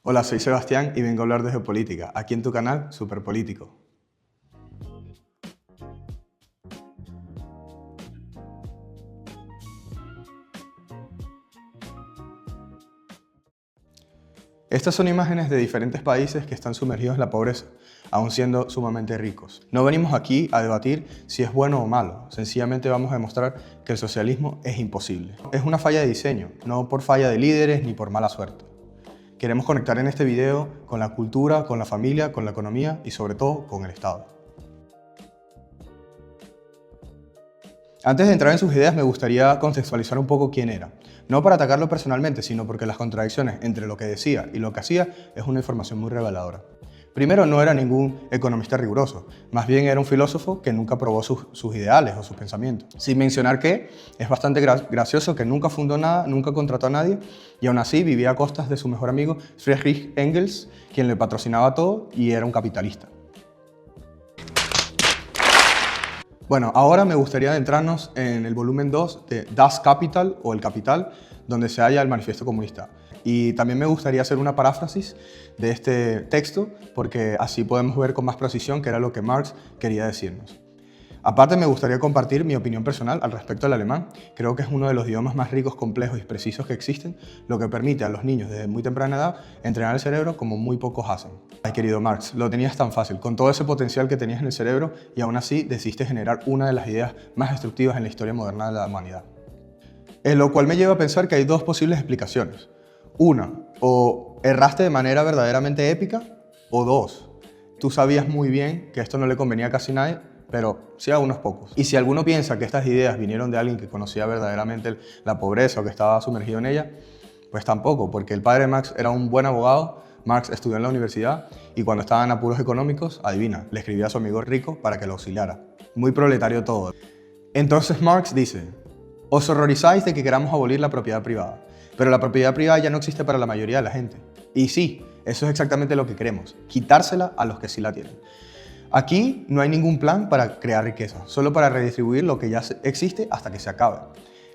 Hola, soy Sebastián y vengo a hablar de geopolítica, aquí en tu canal Superpolítico. Estas son imágenes de diferentes países que están sumergidos en la pobreza, aun siendo sumamente ricos. No venimos aquí a debatir si es bueno o malo, sencillamente vamos a demostrar que el socialismo es imposible. Es una falla de diseño, no por falla de líderes ni por mala suerte. Queremos conectar en este video con la cultura, con la familia, con la economía y sobre todo con el Estado. Antes de entrar en sus ideas me gustaría contextualizar un poco quién era. No para atacarlo personalmente, sino porque las contradicciones entre lo que decía y lo que hacía es una información muy reveladora. Primero, no era ningún economista riguroso, más bien era un filósofo que nunca probó sus ideales o sus pensamientos. Sin mencionar que es bastante gracioso que nunca fundó nada, nunca contrató a nadie y aún así vivía a costas de su mejor amigo Friedrich Engels, quien le patrocinaba todo y era un capitalista. Bueno, ahora me gustaría adentrarnos en el volumen 2 de Das Kapital o El Capital, donde se halla el Manifiesto Comunista. Y también me gustaría hacer una paráfrasis de este texto, porque así podemos ver con más precisión qué era lo que Marx quería decirnos. Aparte, me gustaría compartir mi opinión personal al respecto del alemán. Creo que es uno de los idiomas más ricos, complejos y precisos que existen, lo que permite a los niños desde muy temprana edad entrenar el cerebro como muy pocos hacen. Ay, querido Marx, lo tenías tan fácil, con todo ese potencial que tenías en el cerebro y aún así decidiste generar una de las ideas más destructivas en la historia moderna de la humanidad. Lo cual me lleva a pensar que hay dos posibles explicaciones. Una, o erraste de manera verdaderamente épica, o dos, tú sabías muy bien que esto no le convenía a casi nadie, pero sí a unos pocos. Y si alguno piensa que estas ideas vinieron de alguien que conocía verdaderamente la pobreza o que estaba sumergido en ella, pues tampoco, porque el padre de Marx era un buen abogado. Marx estudió en la universidad y cuando estaba en apuros económicos, adivina, le escribía a su amigo rico para que lo auxiliara. Muy proletario todo. Entonces Marx dice: os horrorizáis de que queramos abolir la propiedad privada, pero la propiedad privada ya no existe para la mayoría de la gente. Y sí, eso es exactamente lo que queremos, quitársela a los que sí la tienen. Aquí no hay ningún plan para crear riqueza, solo para redistribuir lo que ya existe hasta que se acabe.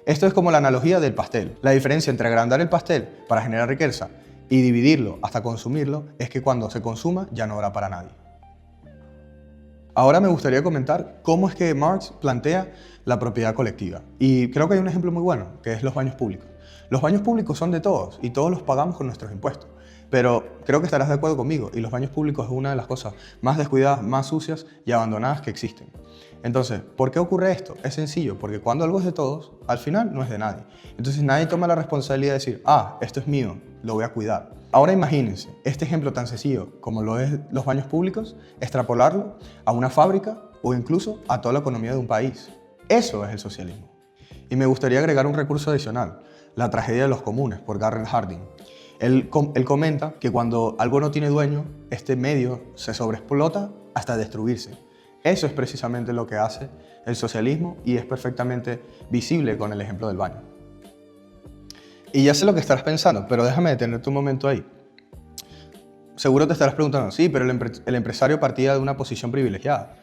Esto es como la analogía del pastel. La diferencia entre agrandar el pastel para generar riqueza y dividirlo hasta consumirlo es que cuando se consuma ya no habrá para nadie. Ahora me gustaría comentar cómo es que Marx plantea la propiedad colectiva. Y creo que hay un ejemplo muy bueno, que es los baños públicos. Los baños públicos son de todos y todos los pagamos con nuestros impuestos. Pero creo que estarás de acuerdo conmigo y los baños públicos es una de las cosas más descuidadas, más sucias y abandonadas que existen. Entonces, ¿por qué ocurre esto? Es sencillo, porque cuando algo es de todos, al final no es de nadie. Entonces nadie toma la responsabilidad de decir: ah, esto es mío, lo voy a cuidar. Ahora imagínense, este ejemplo tan sencillo como lo es los baños públicos, extrapolarlo a una fábrica o incluso a toda la economía de un país. Eso es el socialismo. Y me gustaría agregar un recurso adicional, La tragedia de los comunes, por Garrett Hardin. Él comenta que cuando algo no tiene dueño, este medio se sobreexplota hasta destruirse. Eso es precisamente lo que hace el socialismo y es perfectamente visible con el ejemplo del baño. Y ya sé lo que estarás pensando, pero déjame detenerte un momento ahí. Seguro te estarás preguntando: sí, pero el empresario partía de una posición privilegiada.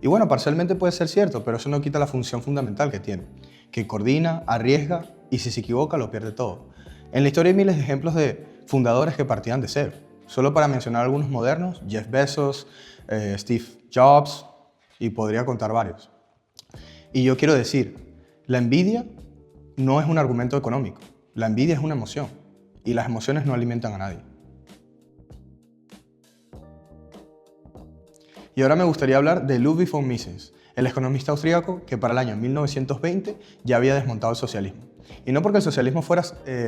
Y bueno, parcialmente puede ser cierto, pero eso no quita la función fundamental que tiene, que coordina, arriesga y si se equivoca lo pierde todo. En la historia hay miles de ejemplos de fundadores que partían de cero. Solo para mencionar algunos modernos: Jeff Bezos, Steve Jobs, y podría contar varios. Y yo quiero decir, la envidia no es un argumento económico. La envidia es una emoción, y las emociones no alimentan a nadie. Y ahora me gustaría hablar de Ludwig von Mises, el economista austríaco que para el año 1920 ya había desmontado el socialismo. Y no porque el socialismo fuera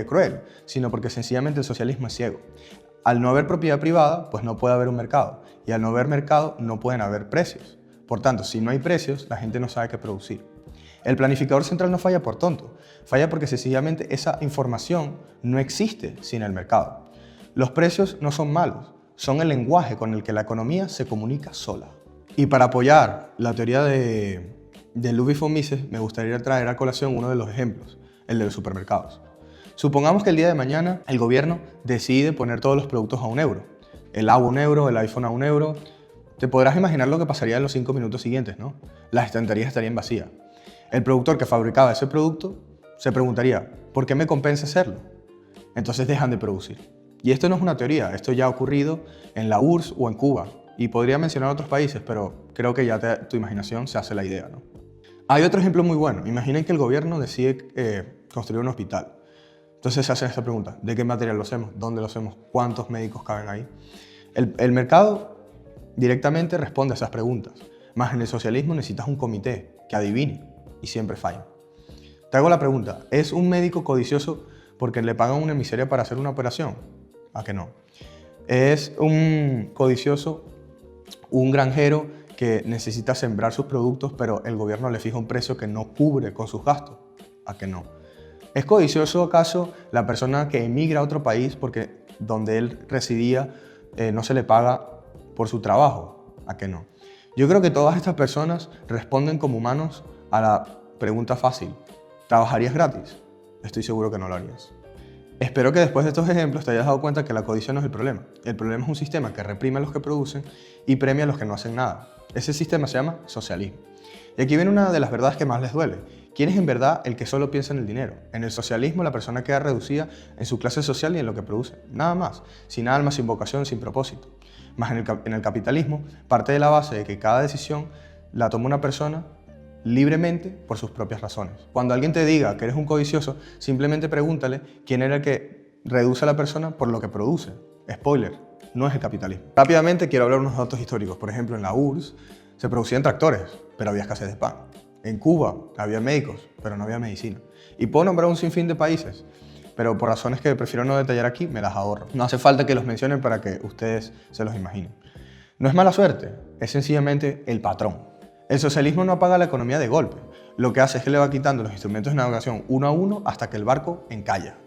cruel, sino porque sencillamente el socialismo es ciego. Al no haber propiedad privada, pues no puede haber un mercado, y al no haber mercado no pueden haber precios. Por tanto, si no hay precios, la gente no sabe qué producir. El planificador central no falla por tonto, falla porque sencillamente esa información no existe sin el mercado. Los precios no son malos, son el lenguaje con el que la economía se comunica sola. Y para apoyar la teoría de Ludwig von Mises, me gustaría traer a colación uno de los ejemplos, el de los supermercados. Supongamos que el día de mañana el gobierno decide poner todos los productos a €1. El agua a €1, el iPhone a €1. Te podrás imaginar lo que pasaría en los 5 minutos siguientes, ¿no? Las estanterías estarían vacías. El productor que fabricaba ese producto se preguntaría: ¿por qué me compensa hacerlo? Entonces dejan de producir. Y esto no es una teoría, esto ya ha ocurrido en la URSS o en Cuba. Y podría mencionar otros países, pero creo que ya tu imaginación se hace la idea, ¿no? Hay otro ejemplo muy bueno. Imaginen que el gobierno decide construir un hospital. Entonces se hacen esta pregunta: ¿de qué material lo hacemos? ¿Dónde lo hacemos? ¿Cuántos médicos caben ahí? El mercado directamente responde a esas preguntas. Más en el socialismo necesitas un comité que adivine y siempre falla. Te hago la pregunta: ¿es un médico codicioso porque le pagan una miseria para hacer una operación? ¿A que no? ¿Es un codicioso un granjero que necesita sembrar sus productos pero el gobierno le fija un precio que no cubre con sus gastos? ¿A que no? ¿Es codicioso acaso la persona que emigra a otro país porque donde él residía no se le paga por su trabajo? ¿A que no? Yo creo que todas estas personas responden como humanos a la pregunta fácil: ¿trabajarías gratis? Estoy seguro que no lo harías. Espero que después de estos ejemplos te hayas dado cuenta que la codicia no es el problema. El problema es un sistema que reprime a los que producen y premia a los que no hacen nada. Ese sistema se llama socialismo. Y aquí viene una de las verdades que más les duele. ¿Quién es en verdad el que solo piensa en el dinero? En el socialismo la persona queda reducida en su clase social y en lo que produce. Nada más. Sin alma, sin vocación, sin propósito. Más en el capitalismo parte de la base de que cada decisión la toma una persona libremente por sus propias razones. Cuando alguien te diga que eres un codicioso, simplemente pregúntale quién era el que reduce a la persona por lo que produce. Spoiler, no es el capitalismo. Rápidamente quiero hablar unos datos históricos. Por ejemplo, en la URSS se producían tractores, pero había escasez de pan. En Cuba había médicos, pero no había medicina. Y puedo nombrar un sinfín de países, pero por razones que prefiero no detallar aquí, me las ahorro. No hace falta que los mencionen para que ustedes se los imaginen. No es mala suerte, es sencillamente el patrón. El socialismo no apaga la economía de golpe. Lo que hace es que le va quitando los instrumentos de navegación uno a uno hasta que el barco encalla.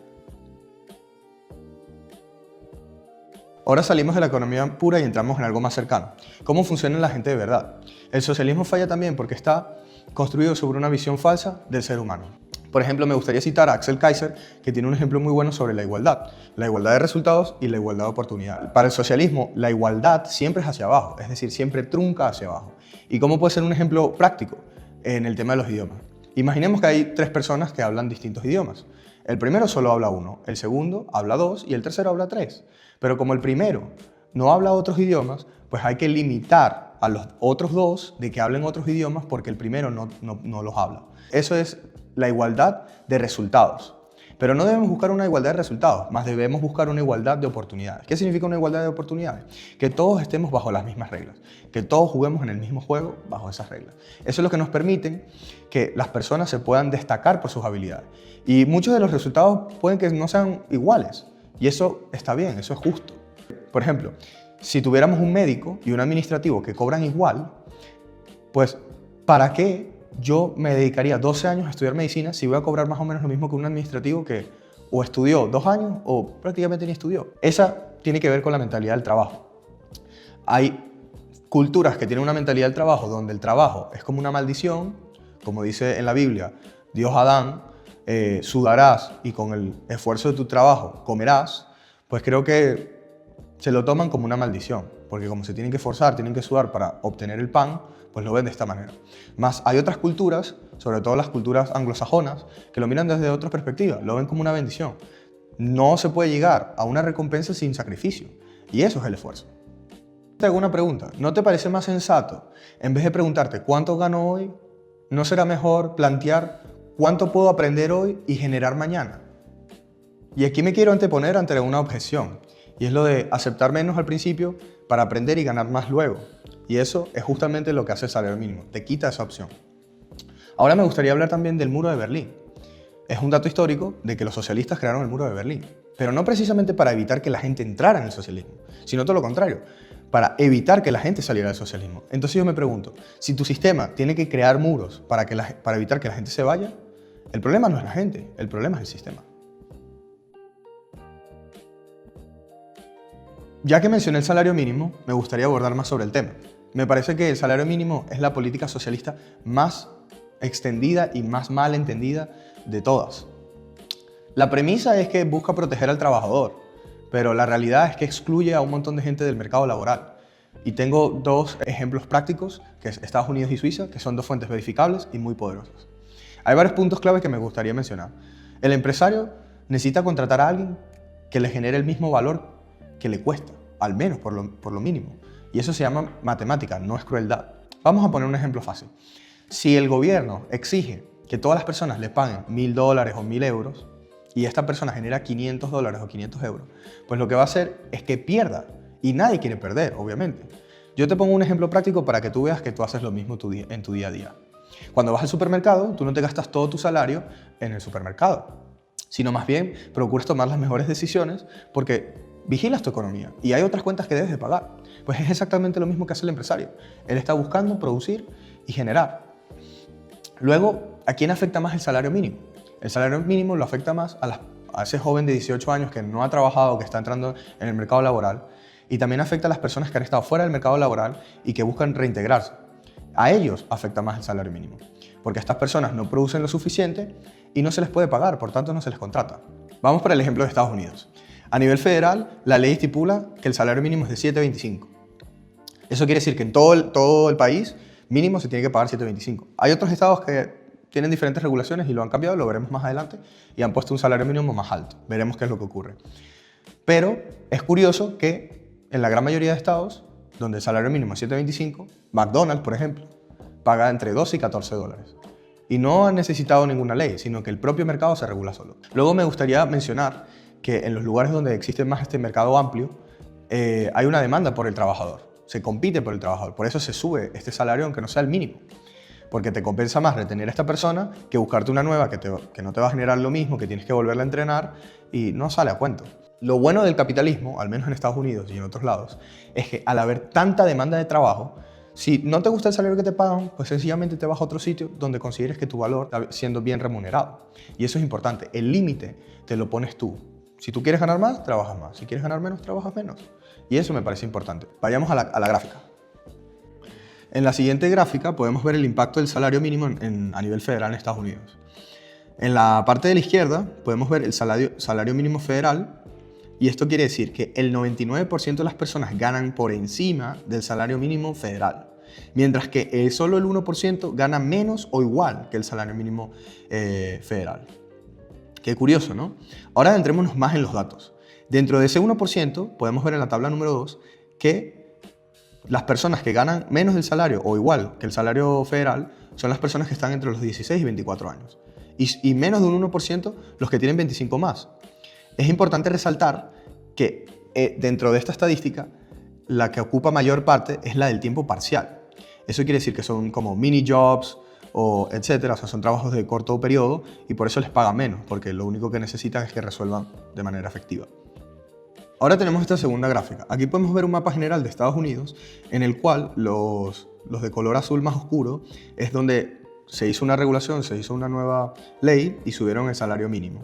Ahora salimos de la economía pura y entramos en algo más cercano. ¿Cómo funciona la gente de verdad? El socialismo falla también porque está construido sobre una visión falsa del ser humano. Por ejemplo, me gustaría citar a Axel Kaiser, que tiene un ejemplo muy bueno sobre la igualdad de resultados y la igualdad de oportunidades. Para el socialismo, la igualdad siempre es hacia abajo, es decir, siempre trunca hacia abajo. ¿Y cómo puede ser un ejemplo práctico? En el tema de los idiomas. Imaginemos que hay 3 personas que hablan distintos idiomas. El primero solo habla 1, el segundo habla 2 y el tercero habla 3. Pero como el primero no habla otros idiomas, pues hay que limitar a los otros 2 de que hablen otros idiomas porque el primero no los habla. Eso es la igualdad de resultados. Pero no debemos buscar una igualdad de resultados, más debemos buscar una igualdad de oportunidades. ¿Qué significa una igualdad de oportunidades? Que todos estemos bajo las mismas reglas, que todos juguemos en el mismo juego bajo esas reglas. Eso es lo que nos permite que las personas se puedan destacar por sus habilidades. Y muchos de los resultados pueden que no sean iguales, y eso está bien, eso es justo. Por ejemplo, si tuviéramos un médico y un administrativo que cobran igual, pues ¿para qué yo me dedicaría 12 años a estudiar medicina si voy a cobrar más o menos lo mismo que un administrativo que o estudió 2 años o prácticamente ni estudió? Esa tiene que ver con la mentalidad del trabajo. Hay culturas que tienen una mentalidad del trabajo donde el trabajo es como una maldición, como dice en la Biblia, Dios a Adán, sudarás y con el esfuerzo de tu trabajo comerás. Pues creo que se lo toman como una maldición, porque como se tienen que esforzar, tienen que sudar para obtener el pan, pues lo ven de esta manera. Más hay otras culturas, sobre todo las culturas anglosajonas, que lo miran desde otra perspectiva, lo ven como una bendición. No se puede llegar a una recompensa sin sacrificio, y eso es el esfuerzo. Te hago una pregunta, ¿no te parece más sensato, en vez de preguntarte cuánto gano hoy, no será mejor plantear cuánto puedo aprender hoy y generar mañana? Y aquí me quiero anteponer ante una objeción, y es lo de aceptar menos al principio para aprender y ganar más luego. Y eso es justamente lo que hace el salario mínimo, te quita esa opción. Ahora me gustaría hablar también del muro de Berlín. Es un dato histórico de que los socialistas crearon el muro de Berlín, pero no precisamente para evitar que la gente entrara en el socialismo, sino todo lo contrario, para evitar que la gente saliera del socialismo. Entonces yo me pregunto, si tu sistema tiene que crear muros para evitar que la gente se vaya, el problema no es la gente, el problema es el sistema. Ya que mencioné el salario mínimo, me gustaría abordar más sobre el tema. Me parece que el salario mínimo es la política socialista más extendida y más mal entendida de todas. La premisa es que busca proteger al trabajador, pero la realidad es que excluye a un montón de gente del mercado laboral. Y tengo 2 ejemplos prácticos, que es Estados Unidos y Suiza, que son 2 fuentes verificables y muy poderosas. Hay varios puntos clave que me gustaría mencionar. El empresario necesita contratar a alguien que le genere el mismo valor que le cuesta, al menos por lo mínimo. Y eso se llama matemática, no es crueldad. Vamos a poner un ejemplo fácil. Si el gobierno exige que todas las personas le paguen $1000 o 1000 euros y esta persona genera $500 o 500 euros, pues lo que va a hacer es que pierda. Y nadie quiere perder, obviamente. Yo te pongo un ejemplo práctico para que tú veas que tú haces lo mismo en tu día a día. Cuando vas al supermercado, tú no te gastas todo tu salario en el supermercado, sino más bien procuras tomar las mejores decisiones porque vigilas tu economía y hay otras cuentas que debes de pagar. Pues es exactamente lo mismo que hace el empresario. Él está buscando producir y generar. Luego, ¿a quién afecta más el salario mínimo? El salario mínimo lo afecta más a ese joven de 18 años que no ha trabajado, que está entrando en el mercado laboral, y también afecta a las personas que han estado fuera del mercado laboral y que buscan reintegrarse. A ellos afecta más el salario mínimo, porque estas personas no producen lo suficiente y no se les puede pagar, por tanto no se les contrata. Vamos para el ejemplo de Estados Unidos. A nivel federal, la ley estipula que el salario mínimo es de $7.25. Eso quiere decir que en todo el país mínimo se tiene que pagar $7.25. Hay otros estados que tienen diferentes regulaciones y lo han cambiado, lo veremos más adelante, y han puesto un salario mínimo más alto. Veremos qué es lo que ocurre. Pero es curioso que en la gran mayoría de estados, donde el salario mínimo es $7.25, McDonald's, por ejemplo, paga entre $12 y $14. Y no han necesitado ninguna ley, sino que el propio mercado se regula solo. Luego me gustaría mencionar que en los lugares donde existe más este mercado amplio, hay una demanda por el trabajador. Se compite por el trabajador, por eso se sube este salario aunque no sea el mínimo. Porque te compensa más retener a esta persona que buscarte una nueva que no te va a generar lo mismo, que tienes que volverla a entrenar y no sale a cuento. Lo bueno del capitalismo, al menos en Estados Unidos y en otros lados, es que al haber tanta demanda de trabajo, si no te gusta el salario que te pagan, pues sencillamente te vas a otro sitio donde consideres que tu valor está siendo bien remunerado. Y eso es importante. El límite te lo pones tú. Si tú quieres ganar más, trabajas más. Si quieres ganar menos, trabajas menos. Y eso me parece importante. Vayamos a la gráfica. En la siguiente gráfica podemos ver el impacto del salario mínimo a nivel federal en Estados Unidos. En la parte de la izquierda podemos ver el salario mínimo federal, y esto quiere decir que el 99% de las personas ganan por encima del salario mínimo federal, mientras que solo el 1% gana menos o igual que el salario mínimo federal. Qué curioso, ¿no? Ahora adentrémonos más en los datos. Dentro de ese 1% podemos ver en la tabla número 2 que las personas que ganan menos del salario o igual que el salario federal son las personas que están entre los 16 y 24 años. Y menos de un 1% los que tienen 25 más. Es importante resaltar que dentro de esta estadística, la que ocupa mayor parte es la del tiempo parcial. Eso quiere decir que son como mini jobs o etcétera, o sea, son trabajos de corto periodo y por eso les pagan menos, porque lo único que necesitan es que resuelvan de manera efectiva. Ahora tenemos esta segunda gráfica. Aquí podemos ver un mapa general de Estados Unidos en el cual los de color azul más oscuro es donde se hizo una regulación, se hizo una nueva ley y subieron el salario mínimo.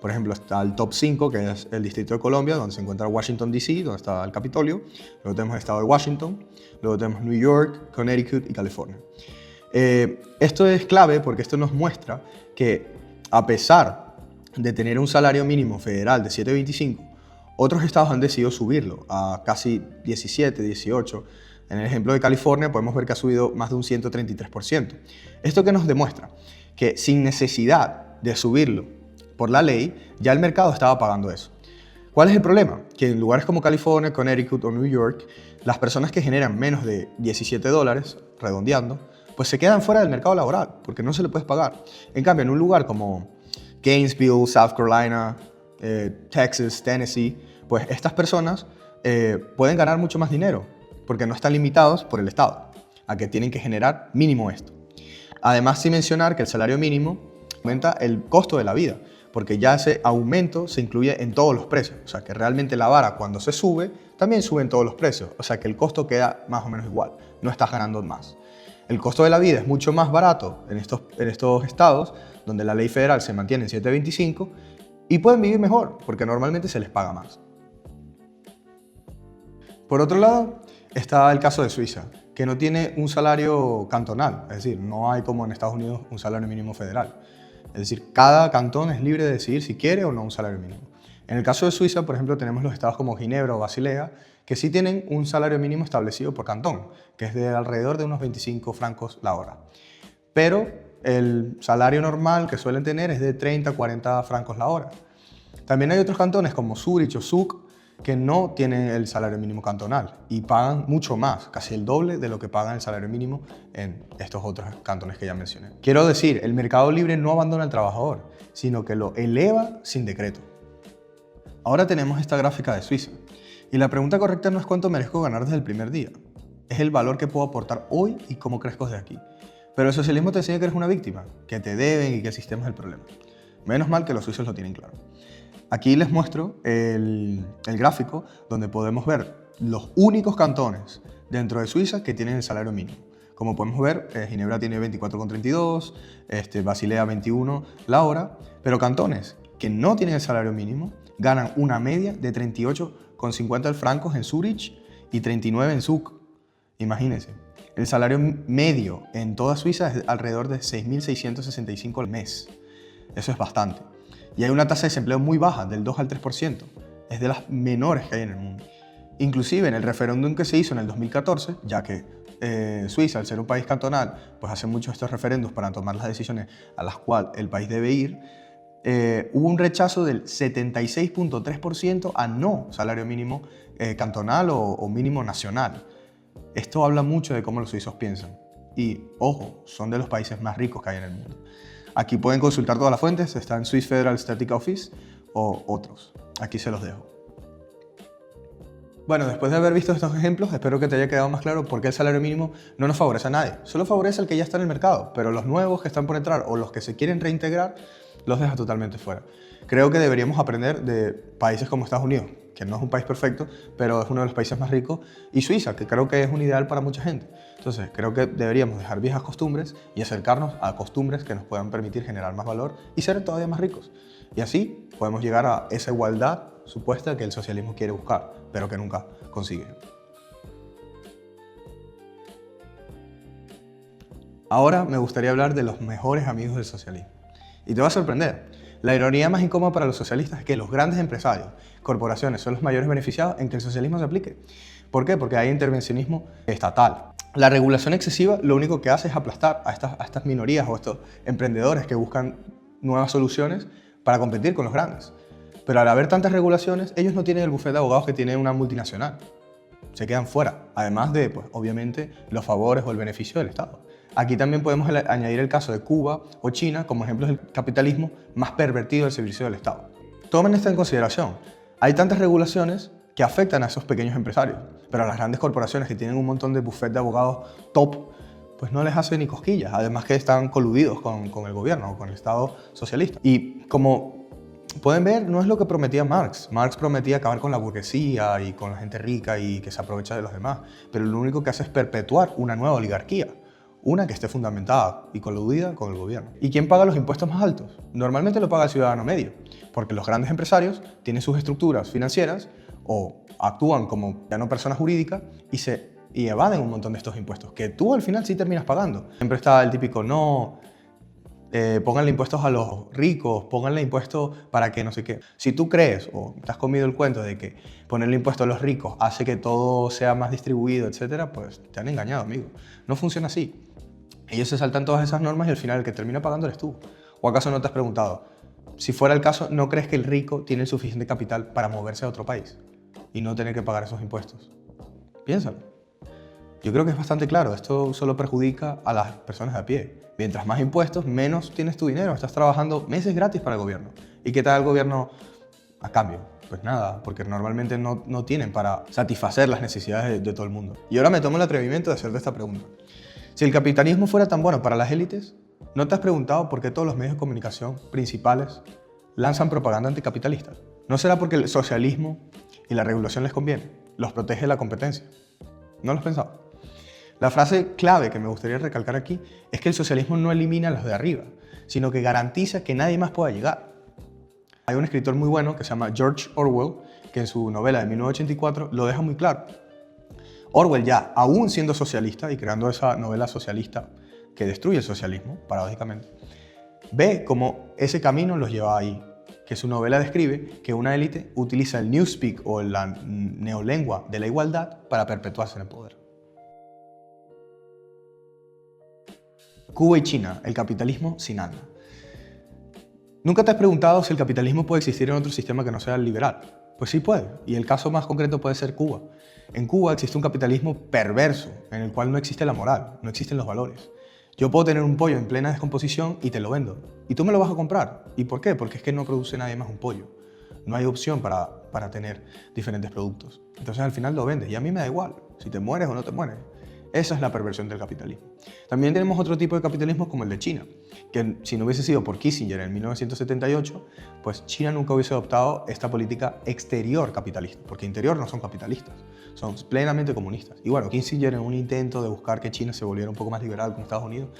Por ejemplo, está el top 5, que es el Distrito de Columbia, donde se encuentra Washington, D.C., donde está el Capitolio. Luego tenemos el estado de Washington, luego tenemos New York, Connecticut y California. Esto es clave porque esto nos muestra que a pesar de tener un salario mínimo federal de $7.25, otros estados han decidido subirlo a casi 17, 18. En el ejemplo de California podemos ver que ha subido más de un 133%. ¿Esto qué nos demuestra? Que sin necesidad de subirlo por la ley, ya el mercado estaba pagando eso. ¿Cuál es el problema? Que en lugares como California, Connecticut o New York, las personas que generan menos de $17, redondeando, pues se quedan fuera del mercado laboral, porque no se le puede pagar. En cambio, en un lugar como Gainesville, South Carolina, Texas, Tennessee, pues estas personas pueden ganar mucho más dinero, porque no están limitados por el Estado, a que tienen que generar mínimo esto. Además, sin mencionar que el salario mínimo aumenta el costo de la vida, porque ya ese aumento se incluye en todos los precios. O sea, que realmente la vara cuando se sube, también suben todos los precios. O sea, que el costo queda más o menos igual, no estás ganando más. El costo de la vida es mucho más barato en estos estados, donde la ley federal se mantiene en 7.25, y pueden vivir mejor, porque normalmente se les paga más. Por otro lado, está el caso de Suiza, que no tiene un salario cantonal, es decir, no hay como en Estados Unidos un salario mínimo federal. Es decir, cada cantón es libre de decidir si quiere o no un salario mínimo. En el caso de Suiza, por ejemplo, tenemos los estados como Ginebra o Basilea, que sí tienen un salario mínimo establecido por cantón, que es de alrededor de unos 25 francos la hora. Pero el salario normal que suelen tener es de 30 a 40 francos la hora. También hay otros cantones como Zurich o Zug que no tienen el salario mínimo cantonal y pagan mucho más, casi el doble de lo que pagan el salario mínimo en estos otros cantones que ya mencioné. Quiero decir, el mercado libre no abandona al trabajador, sino que lo eleva sin decreto. Ahora tenemos esta gráfica de Suiza y la pregunta correcta no es cuánto merezco ganar desde el primer día, es el valor que puedo aportar hoy y cómo crezco desde aquí. Pero el socialismo te enseña que eres una víctima, que te deben y que el sistema es el problema. Menos mal que los suizos lo tienen claro. Aquí les muestro el gráfico donde podemos ver los únicos cantones dentro de Suiza que tienen el salario mínimo. Como podemos ver, Ginebra tiene 24,32, Basilea 21 la hora, pero cantones que no tienen el salario mínimo ganan una media de 38,50 francos en Zurich y 39 en Zug. Imagínense, el salario medio en toda Suiza es alrededor de 6.665 al mes. Eso es bastante. Y hay una tasa de desempleo muy baja, del 2 al 3%. Es de las menores que hay en el mundo. Inclusive en el referéndum que se hizo en el 2014, ya que Suiza, al ser un país cantonal, pues hace muchos estos referendos para tomar las decisiones a las cuales el país debe ir, hubo un rechazo del 76,3% a no salario mínimo cantonal o mínimo nacional. Esto habla mucho de cómo los suizos piensan. Y, ojo, son de los países más ricos que hay en el mundo. Aquí pueden consultar todas las fuentes, está en Swiss Federal Statistic Office o otros. Aquí se los dejo. Bueno, después de haber visto estos ejemplos, espero que te haya quedado más claro por qué el salario mínimo no nos favorece a nadie. Solo favorece al que ya está en el mercado, pero los nuevos que están por entrar o los que se quieren reintegrar los deja totalmente fuera. Creo que deberíamos aprender de países como Estados Unidos, que no es un país perfecto, pero es uno de los países más ricos, y Suiza, que creo que es un ideal para mucha gente. Entonces, creo que deberíamos dejar viejas costumbres y acercarnos a costumbres que nos puedan permitir generar más valor y ser todavía más ricos. Y así podemos llegar a esa igualdad supuesta que el socialismo quiere buscar, pero que nunca consigue. Ahora me gustaría hablar de los mejores amigos del socialismo. Y te va a sorprender. La ironía más incómoda para los socialistas es que los grandes empresarios, corporaciones, son los mayores beneficiados en que el socialismo se aplique. ¿Por qué? Porque hay intervencionismo estatal. La regulación excesiva lo único que hace es aplastar a estas minorías o a estos emprendedores que buscan nuevas soluciones para competir con los grandes. Pero al haber tantas regulaciones, ellos no tienen el bufete de abogados que tiene una multinacional. Se quedan fuera, además de, pues, obviamente, los favores o el beneficio del Estado. Aquí también podemos añadir el caso de Cuba o China como ejemplos del capitalismo más pervertido del servicio del Estado. Tomen esto en consideración. Hay tantas regulaciones que afectan a esos pequeños empresarios, pero a las grandes corporaciones que tienen un montón de bufete de abogados top, pues no les hace ni cosquillas, además que están coludidos con el gobierno o con el Estado socialista. Y como pueden ver, no es lo que prometía Marx. Marx prometía acabar con la burguesía y con la gente rica y que se aprovecha de los demás, pero lo único que hace es perpetuar una nueva oligarquía, una que esté fundamentada y coludida con el gobierno. ¿Y quién paga los impuestos más altos? Normalmente lo paga el ciudadano medio, porque los grandes empresarios tienen sus estructuras financieras o actúan como ya no personas jurídicas y evaden un montón de estos impuestos, que tú al final sí terminas pagando. Siempre está el típico, no, pónganle impuestos a los ricos, pónganle impuestos para que no sé qué. Si tú crees o te has comido el cuento de que ponerle impuestos a los ricos hace que todo sea más distribuido, etcétera, pues te han engañado, amigo. No funciona así. Ellos se saltan todas esas normas y al final el que termina pagando eres tú. ¿O acaso no te has preguntado, si fuera el caso, ¿no crees que el rico tiene el suficiente capital para moverse a otro país y no tener que pagar esos impuestos? Piénsalo. Yo creo que es bastante claro, esto solo perjudica a las personas de a pie. Mientras más impuestos, menos tienes tu dinero, estás trabajando meses gratis para el gobierno. ¿Y qué tal el gobierno a cambio? Pues nada, porque normalmente no tienen para satisfacer las necesidades de todo el mundo. Y ahora me tomo el atrevimiento de hacerte esta pregunta. Si el capitalismo fuera tan bueno para las élites, ¿no te has preguntado por qué todos los medios de comunicación principales lanzan propaganda anticapitalista? ¿No será porque el socialismo y la regulación les conviene? ¿Los protege la competencia? ¿No lo has pensado? La frase clave que me gustaría recalcar aquí es que el socialismo no elimina a los de arriba, sino que garantiza que nadie más pueda llegar. Hay un escritor muy bueno que se llama George Orwell, que en su novela de 1984 lo deja muy claro. Orwell, ya aún siendo socialista y creando esa novela socialista que destruye el socialismo, paradójicamente, ve cómo ese camino los lleva ahí, que su novela describe que una élite utiliza el newspeak o la neolengua de la igualdad para perpetuarse en el poder. Cuba y China, el capitalismo sin alma. ¿Nunca te has preguntado si el capitalismo puede existir en otro sistema que no sea el liberal? Pues sí puede, y el caso más concreto puede ser Cuba. En Cuba existe un capitalismo perverso, en el cual no existe la moral, no existen los valores. Yo puedo tener un pollo en plena descomposición y te lo vendo. Y tú me lo vas a comprar. ¿Y por qué? Porque es que no produce nadie más un pollo. No hay opción para tener diferentes productos. Entonces al final lo vendes y a mí me da igual si te mueres o no te mueres. Esa es la perversión del capitalismo. También tenemos otro tipo de capitalismo como el de China, que si no hubiese sido por Kissinger en 1978, pues China nunca hubiese adoptado esta política exterior capitalista, porque interior no son capitalistas, son plenamente comunistas. Y bueno, Kissinger en un intento de buscar que China se volviera un poco más liberal como Estados Unidos,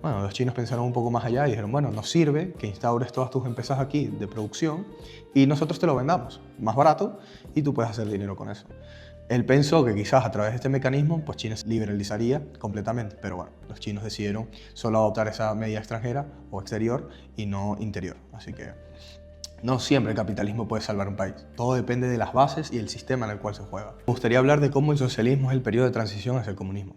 bueno, los chinos pensaron un poco más allá y dijeron, bueno, nos sirve que instaures todas tus empresas aquí de producción y nosotros te lo vendamos más barato y tú puedes hacer dinero con eso. Él pensó que quizás a través de este mecanismo pues China se liberalizaría completamente, pero bueno, los chinos decidieron solo adoptar esa medida extranjera o exterior y no interior. Así que no siempre el capitalismo puede salvar un país. Todo depende de las bases y el sistema en el cual se juega. Me gustaría hablar de cómo el socialismo es el periodo de transición hacia el comunismo.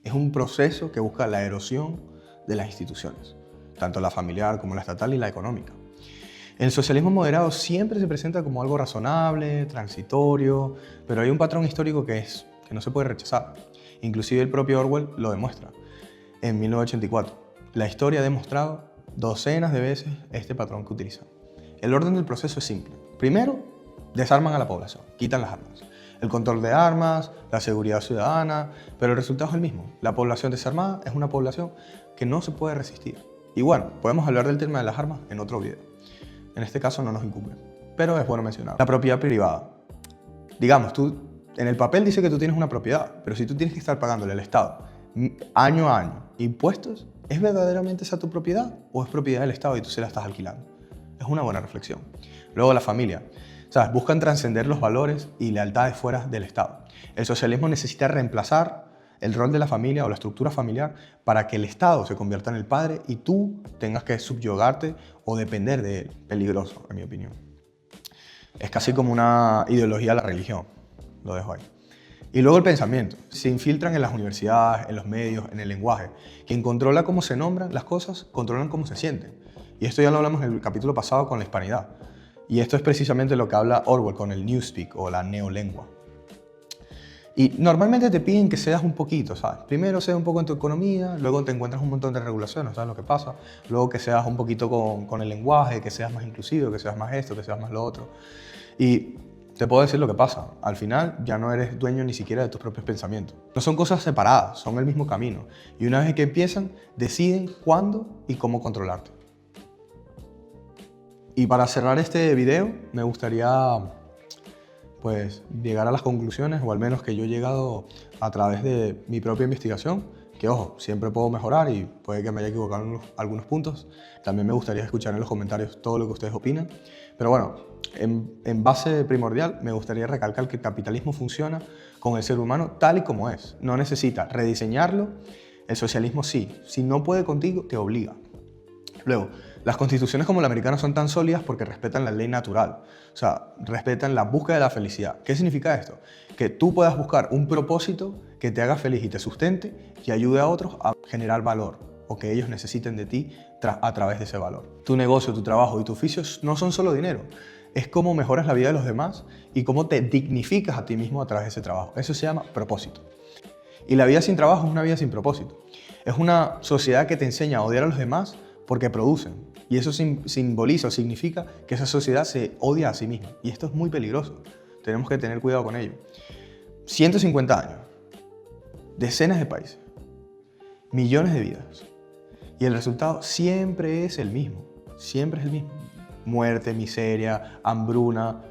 Es un proceso que busca la erosión de las instituciones, tanto la familiar como la estatal y la económica. El socialismo moderado siempre se presenta como algo razonable, transitorio, pero hay un patrón histórico que no se puede rechazar. Inclusive el propio Orwell lo demuestra en 1984. La historia ha demostrado docenas de veces este patrón que utilizan. El orden del proceso es simple. Primero, desarman a la población, quitan las armas. El control de armas, la seguridad ciudadana, pero el resultado es el mismo. La población desarmada es una población que no se puede resistir. Y bueno, podemos hablar del tema de las armas en otro video. En este caso no nos incumbe, pero es bueno mencionar. La propiedad privada. Digamos, tú en el papel dice que tú tienes una propiedad, pero si tú tienes que estar pagándole al Estado año a año impuestos, ¿es verdaderamente esa tu propiedad o es propiedad del Estado y tú se la estás alquilando? Es una buena reflexión. Luego la familia. ¿Sabes? Buscan trascender los valores y lealtades fuera del Estado. El socialismo necesita reemplazar el rol de la familia o la estructura familiar para que el Estado se convierta en el padre y tú tengas que subyugarte o depender de él. Peligroso, en mi opinión. Es casi como una ideología de la religión. Lo dejo ahí. Y luego el pensamiento. Se infiltran en las universidades, en los medios, en el lenguaje. Quien controla cómo se nombran las cosas, controlan cómo se sienten. Y esto ya lo hablamos en el capítulo pasado con la hispanidad. Y esto es precisamente lo que habla Orwell con el newspeak o la neolengua. Y normalmente te piden que seas un poquito, ¿sabes? Primero seas un poco en tu economía, luego te encuentras un montón de regulaciones, ¿sabes lo que pasa? Luego que seas un poquito con el lenguaje, que seas más inclusivo, que seas más esto, que seas más lo otro. Y te puedo decir lo que pasa. Al final ya no eres dueño ni siquiera de tus propios pensamientos. No son cosas separadas, son el mismo camino. Y una vez que empiezan, deciden cuándo y cómo controlarte. Y para cerrar este video, me gustaría pues llegar a las conclusiones, o al menos que yo he llegado a través de mi propia investigación, que ojo, siempre puedo mejorar y puede que me haya equivocado en algunos puntos. También me gustaría escuchar en los comentarios todo lo que ustedes opinan. Pero bueno, en base primordial me gustaría recalcar que el capitalismo funciona con el ser humano tal y como es. No necesita rediseñarlo. El socialismo sí. Si no puede contigo, te obliga. Luego, las constituciones como la americana son tan sólidas porque respetan la ley natural, o sea, respetan la búsqueda de la felicidad. ¿Qué significa esto? Que tú puedas buscar un propósito que te haga feliz y te sustente y ayude a otros a generar valor o que ellos necesiten de ti a través de ese valor. Tu negocio, tu trabajo y tu oficio no son solo dinero, es cómo mejoras la vida de los demás y cómo te dignificas a ti mismo a través de ese trabajo. Eso se llama propósito. Y la vida sin trabajo es una vida sin propósito. Es una sociedad que te enseña a odiar a los demás porque producen. Y eso simboliza o significa que esa sociedad se odia a sí misma. Y esto es muy peligroso. Tenemos que tener cuidado con ello. 150 años, decenas de países, millones de vidas. Y el resultado siempre es el mismo. Siempre es el mismo. Muerte, miseria, hambruna.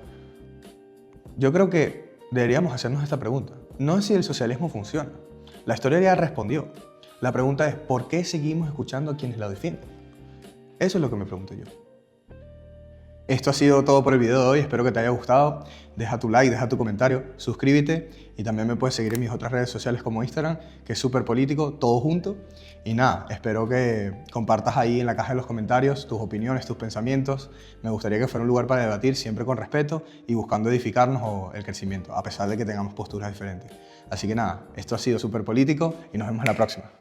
Yo creo que deberíamos hacernos esta pregunta. No es si el socialismo funciona. La historia ya respondió. La pregunta es, ¿por qué seguimos escuchando a quienes la defienden? Eso es lo que me pregunto yo. Esto ha sido todo por el video de hoy, espero que te haya gustado. Deja tu like, deja tu comentario, suscríbete y también me puedes seguir en mis otras redes sociales como Instagram, que es Súper Político, todo junto. Y nada, espero que compartas ahí en la caja de los comentarios tus opiniones, tus pensamientos. Me gustaría que fuera un lugar para debatir, siempre con respeto y buscando edificarnos o el crecimiento, a pesar de que tengamos posturas diferentes. Así que nada, esto ha sido Súper Político y nos vemos en la próxima.